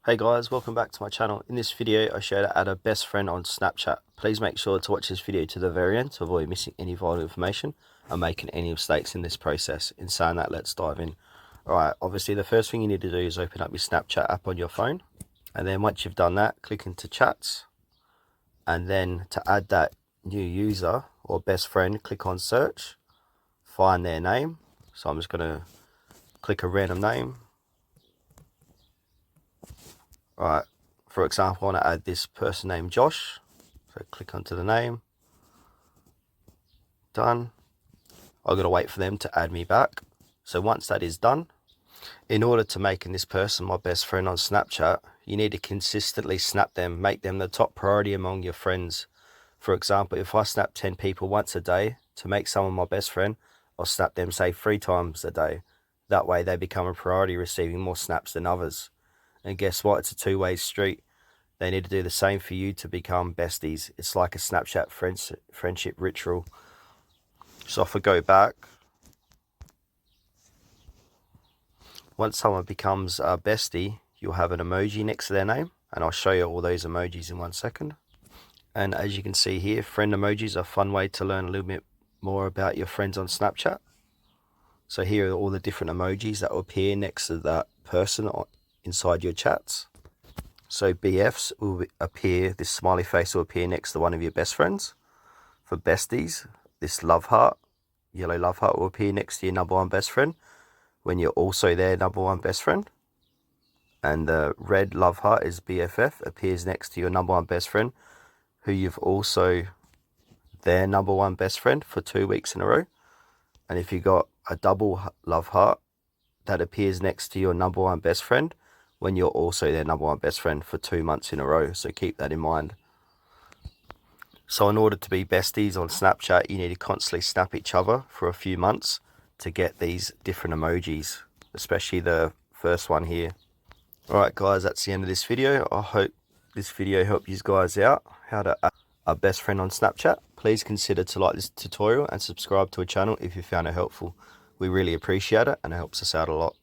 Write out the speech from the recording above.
Hey guys, welcome back to my channel. In this video I show you how to add a best friend on Snapchat. Please make sure to watch this video to the very end to avoid missing any vital information and making any mistakes in this process. In saying that, let's dive in. Alright, obviously the first thing you need to do is open up your Snapchat app on your phone, and then once you've done that, click into chats, and then to add that new user or best friend, click on search, find their name. So I'm just going to click a random name. Right, for example, I want to add this person named Josh. So click onto the name. Done. I've got to wait for them to add me back. So once that is done, in order to making this person my best friend on Snapchat, you need to consistently snap them, make them the top priority among your friends. For example, if I snap 10 people once a day, to make someone my best friend, I'll snap them, say, 3 times a day. That way they become a priority, receiving more snaps than others. And guess what? It's a two-way street. They need to do the same for you to become besties. It's like a Snapchat friendship ritual. So if I go back, once someone becomes a bestie, you'll have an emoji next to their name. And I'll show you all those emojis in 1 second. And as you can see here, friend emojis are a fun way to learn a little bit more about your friends on Snapchat. So here are all the different emojis that will appear next to that person inside your chats. So BFs will appear, this smiley face will appear next to one of your best friends. For besties, this love heart, yellow love heart, will appear next to your number one best friend when you're also their number one best friend. And the red love heart is BFF, appears next to your number one best friend who you've also their number one best friend for 2 weeks in a row. And if you got a double love heart, that appears next to your number one best friend when you're also their number one best friend for 2 months in a row. So keep that in mind. So in order to be besties on Snapchat, you need to constantly snap each other for a few months to get these different emojis, especially the first one here. Alright guys, that's the end of this video. I hope this video helped you guys out how to add a best friend on Snapchat. Please consider to like this tutorial and subscribe to our channel if you found it helpful. We really appreciate it and it helps us out a lot.